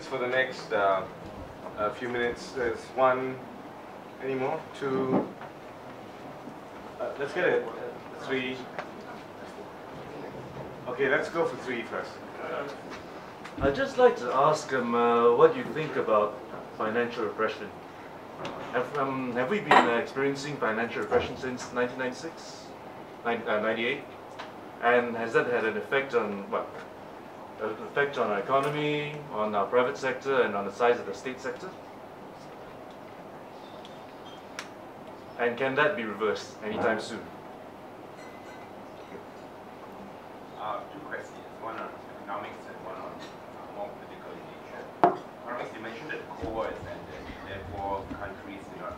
for the next few minutes. There's one, any more? Two, let's get it, three. Okay, let's go for three first. I'd just like to ask what you think about financial repression. Have we been experiencing financial repression since 1996, 98? And has that had an effect on what? An effect on our economy, on our private sector, and on the size of the state sector? And can that be reversed anytime soon? Two questions, one on economics and one on more political in nature. Economics, you mentioned that core is ended, therefore countries do not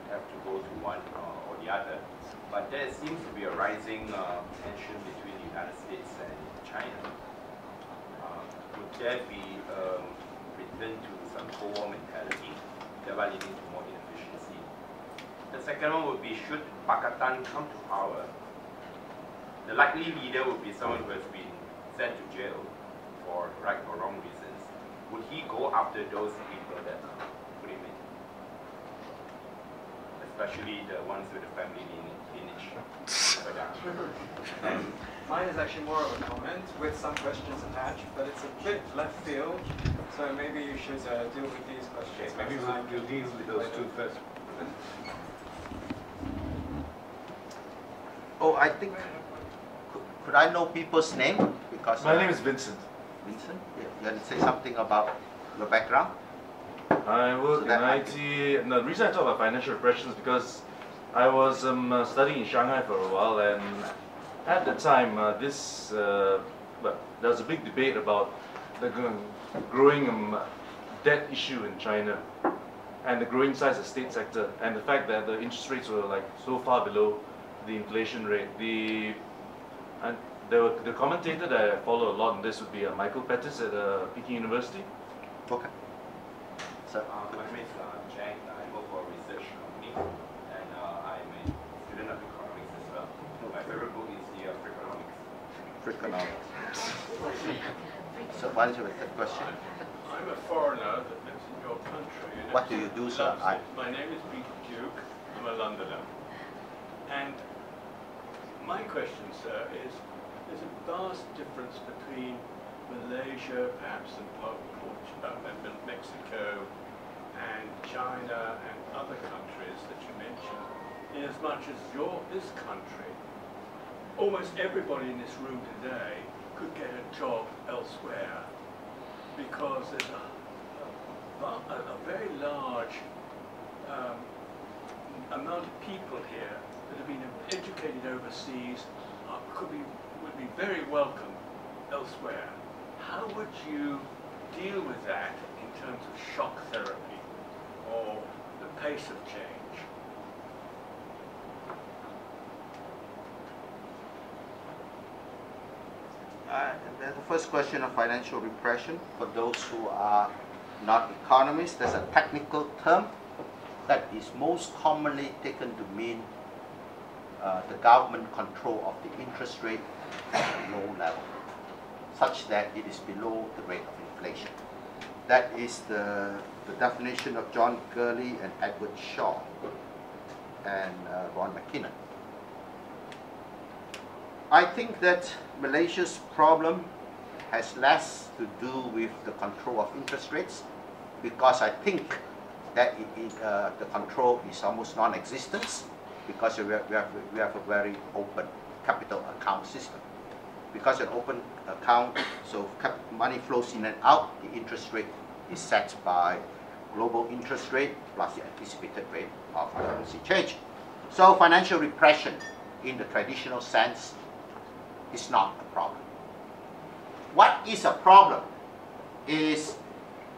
have to go to one or the other. But there seems to be a rising tension between the United States and China. Would there be return to some Cold War mentality, thereby leading to more inefficiency? The second one would be, should Pakistan come to power, the likely leader would be someone who has been sent to jail for right or wrong reasons. Would he go after those people that put him in? Especially the ones with the family lineage. Mine is actually more of a comment with some questions attached, but it's a bit left field, so maybe you should deal with these questions. Okay, maybe we'll deal with those two first. Oh, I think, could I know people's name? Because My name is Vincent. Vincent, you want to say something about your background? I work in IT. No, the reason I talk about financial repression is because I was studying in Shanghai for a while, and at the time, there was a big debate about the growing debt issue in China, and the growing size of the state sector, and the fact that the interest rates were like so far below the inflation rate. The commentator that I follow a lot on this would be Michael Pettis at Peking University. Okay. So, my name is Chang. I work for a research company, and I'm a student of economics as well. My favorite book is the Freakonomics. So, what is your third question? I'm a foreigner that lives in your country. What do you do, sir? My name is Peter Duke. I'm a Londoner. And my question, sir, is there's a vast difference between Malaysia, perhaps, and Mexico, and China, and other countries that you mentioned, in as much as this country, almost everybody in this room today could get a job elsewhere, because there's a very large amount of people here that have been educated overseas, would be very welcome elsewhere. How would you deal with that in terms of shock therapy or the pace of change? The first question of financial repression, for those who are not economists, there's a technical term that is most commonly taken to mean the government control of the interest rate at a low level, such that it is below the rate of inflation. That is the definition of John Gurley and Edward Shaw and Ron McKinnon. I think that Malaysia's problem has less to do with the control of interest rates, because I think that the control is almost non-existent, because we have a very open capital account system. Because an open account, so money flows in and out, the interest rate is set by global interest rate plus the anticipated rate of currency change. So financial repression in the traditional sense is not a problem. What is a problem is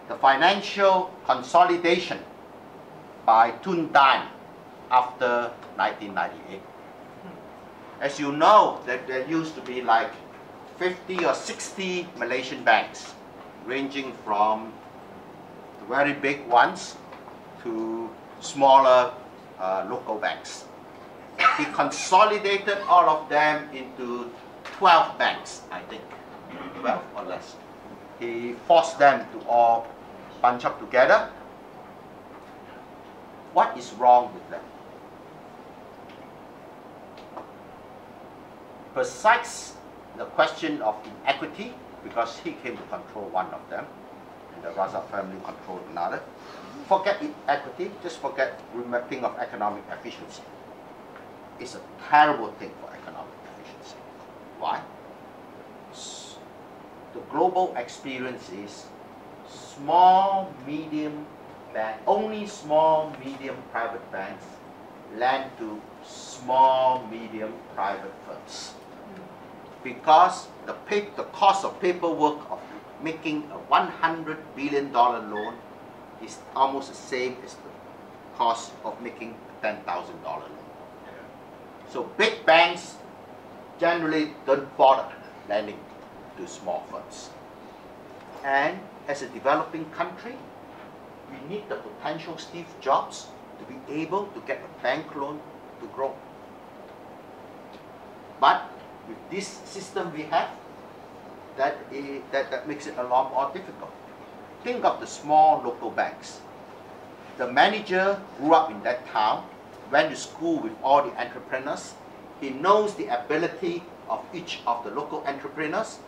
the financial consolidation by Tun Dan after 1998. As you know, that there used to be like 50 or 60 Malaysian banks, ranging from the very big ones to smaller local banks. He consolidated all of them into 12 banks, I think, 12 or less. He forced them to all bunch up together. What is wrong with them? Besides the question of inequity, because he came to control one of them, and the Raza family controlled another. Forget equity, just forget think of economic efficiency. It's a terrible thing for economic efficiency. Why? The global experience is small, medium bank, only small, medium private banks lend to small, medium private firms. Because the cost of paperwork of making a $100 billion loan is almost the same as the cost of making a $10,000 loan. So big banks generally don't bother lending to small firms. And as a developing country, we need the potential Steve Jobs to be able to get a bank loan to grow. But with this system we have, that makes it a lot more difficult. Think of the small local banks. The manager grew up in that town, went to school with all the entrepreneurs. He knows the ability of each of the local entrepreneurs.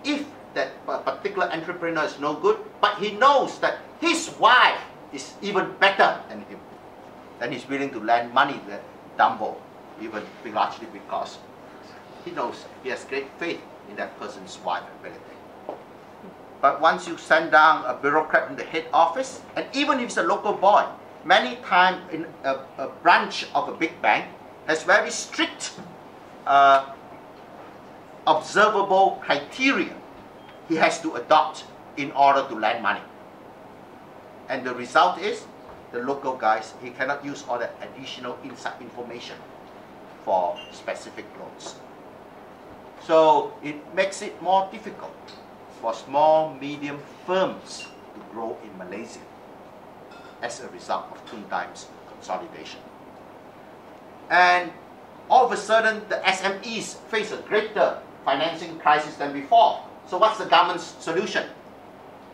If that particular entrepreneur is no good, but he knows that his wife is even better than him, then he's willing to lend money to Dumbo, even largely because he knows he has great faith in that person's wife's ability. But once you send down a bureaucrat in the head office, and even if it's a local boy, many times in a branch of a big bank has very strict observable criteria he has to adopt in order to lend money. And the result is, the local guys, he cannot use all that additional inside information for specific loans. So it makes it more difficult for small, medium firms to grow in Malaysia as a result of Tuntaim's consolidation. And all of a sudden, the SMEs face a greater financing crisis than before. So what's the government's solution?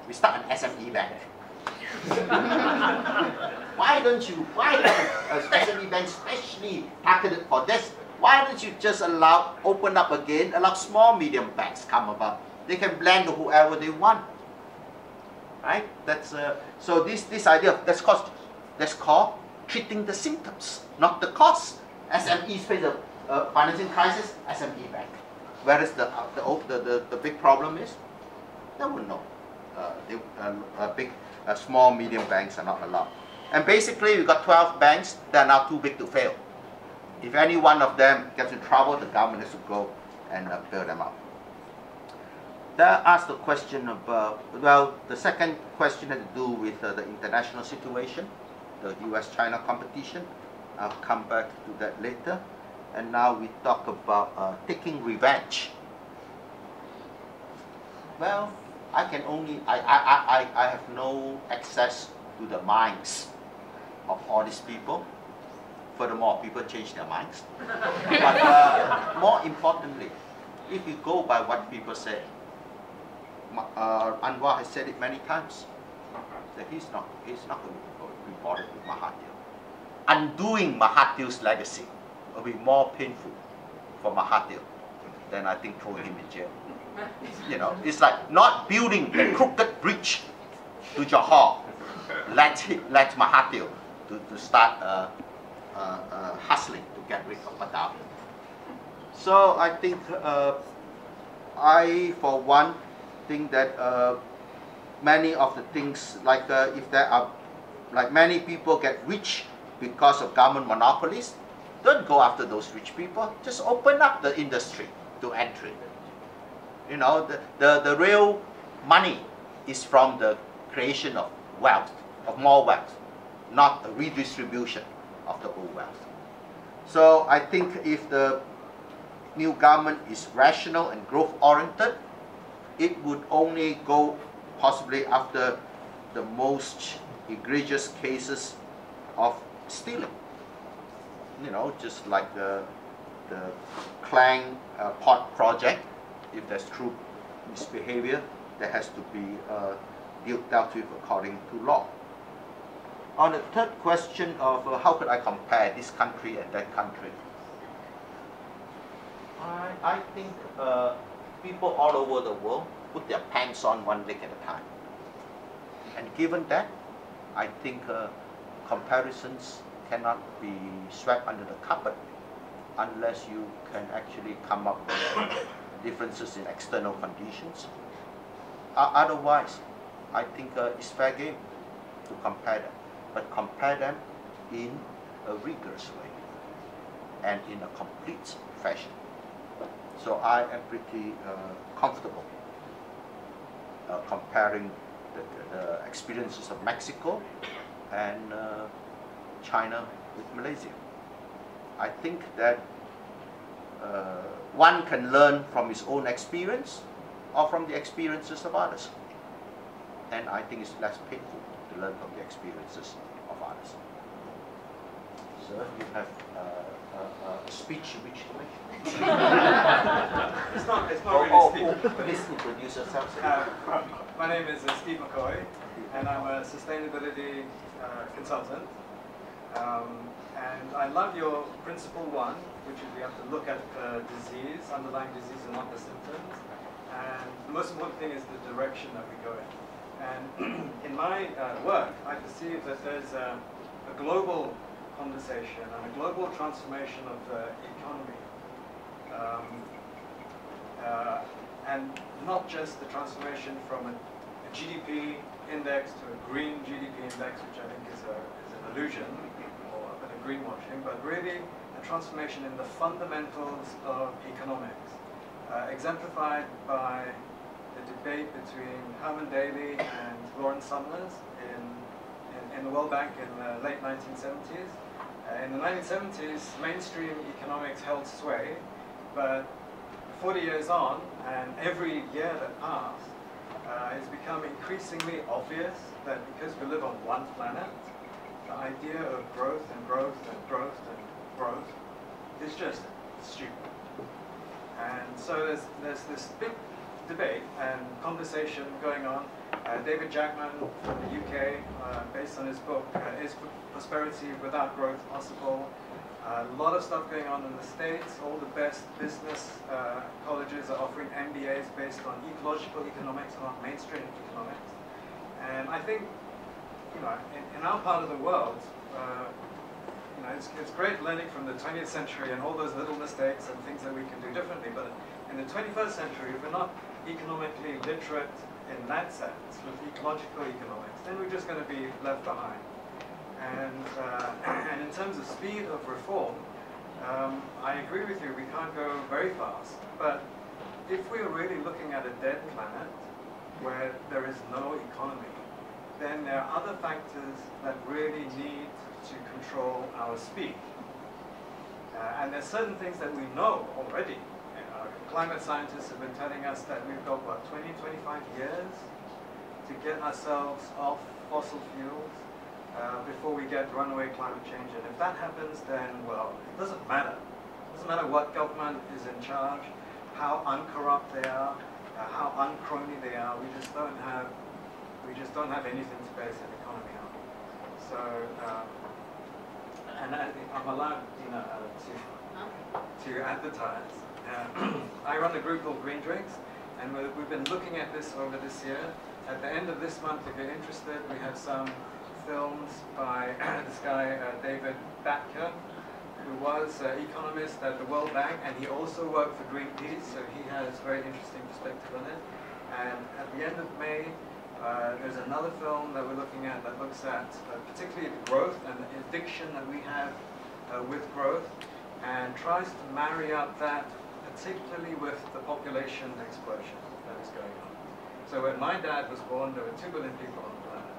We start an SME bank. Why don't SME bank specially targeted for this? Why don't you just open up again, allow small, medium banks come about? They can blend to whoever they want, right? So this idea of that's called treating the symptoms, not the cause. SMEs face a financing crisis, SME bank. Whereas the big problem is, no one knows. Small, medium banks are not allowed. And basically, we've got 12 banks that are now too big to fail. If any one of them gets in trouble, the government has to go and bail them out. That asked the question about, well, the second question had to do with the international situation, the US-China competition. I'll come back to that later. And now we talk about taking revenge. Well, I have no access to the minds of all these people. Furthermore, people change their minds. But more importantly, if you go by what people say, Anwar has said it many times, that he's not going to be bothered with Mahathir. Undoing Mahathir's legacy will be more painful for Mahathir than I think throwing him in jail. You know, it's like not building the crooked bridge to Johor. Let Mahathir to start hustling to get rid of Badawi. So I think I, for one, think that many of the things, like if there are, like many people get rich because of government monopolies, don't go after those rich people. Just open up the industry to entry. You know, the real money is from the creation of wealth, of more wealth, not the redistribution of the old wealth. So I think if the new government is rational and growth-oriented, it would only go possibly after the most egregious cases of stealing. You know, just like the Klang pot project. If there's true misbehavior, there has to be dealt with according to law. On the third question of how could I compare this country and that country, I think people all over the world put their pants on one leg at a time. And given that, I think comparisons cannot be swept under the carpet unless you can actually come up with differences in external conditions. Otherwise, I think it's fair game to compare them, but compare them in a rigorous way and in a complete fashion. So I am pretty comfortable comparing the experiences of Mexico and China with Malaysia. I think that one can learn from his own experience or from the experiences of others. And I think it's less painful to learn from the experiences of others. Sir, you have a speech which you make? It's not really speech. Please introduce yourself. My name is Steve McCoy, and I'm a sustainability consultant. And I love your principle one, which is we have to look at the disease, underlying disease, and not the symptoms. And the most important thing is the direction that we go in. And in my work, I perceive that there's a global conversation and a global transformation of the economy. And not just the transformation from a GDP index to a green GDP index, which I think is an illusion or a bit of greenwashing, but really a transformation in the fundamentals of economics, exemplified by the debate between Herman Daly and Lawrence Summers in the World Bank in the late 1970s. In the 1970s, mainstream economics held sway, but 40 years on, and every year that passed, it's become increasingly obvious that because we live on one planet, the idea of growth and growth and growth and growth is just stupid. And so there's this big debate and conversation going on. David Jackman from the UK, based on his book, Is Prosperity Without Growth Possible? A lot of stuff going on in the States. All the best business colleges are offering MBAs based on ecological economics, not mainstream economics. And I think, in our part of the world, it's great learning from the 20th century and all those little mistakes and things that we can do differently. But in the 21st century, if we're not economically literate in that sense, with ecological economics, then we're just going to be left behind. And in terms of speed of reform, I agree with you, we can't go very fast. But if we're really looking at a dead planet where there is no economy, then there are other factors that really need to control our speed. And there's certain things that we know already. Climate scientists have been telling us that we've got, 20, 25 years to get ourselves off fossil fuels before we get runaway climate change. And if that happens, then, it doesn't matter. It doesn't matter what government is in charge, how uncorrupt they are, how uncrony they are. We just don't have anything to base an economy on. So, and I'm allowed, to advertise. I run a group called Green Drinks, and we've been looking at this over this year. At the end of this month, if you're interested, we have some films by this guy, David Batker, who was economist at the World Bank, and he also worked for Greenpeace, so he has very interesting perspective on it. And at the end of May, there's another film that we're looking at that looks at particularly the growth and the addiction that we have with growth, and tries to marry up that particularly with the population explosion that is going on. So when my dad was born, there were 2 billion people on the planet.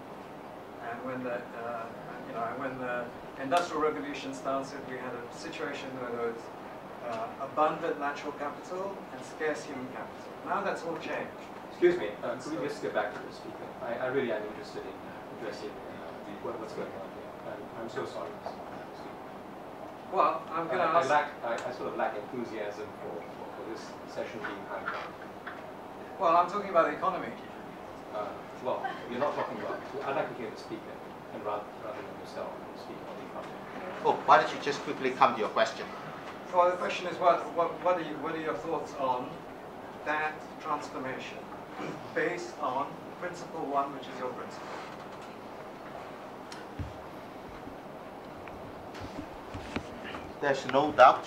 And when the Industrial Revolution started, we had a situation where there was abundant natural capital and scarce human capital. Now that's all changed. Excuse me, could we just get back to the speaker? I really am interested in addressing what's going on here. I'm so sorry, Steve. Well, I'm going to ask... I sort of lack enthusiasm for this session being had. Well, I'm talking about the economy. well, you're not talking about. I'd like to hear the speaker, and rather than yourself speak on the front. Oh, why don't you just quickly come to your question? Well, the question is, what are your thoughts on that transformation based on principle one, which is your principle? There's no doubt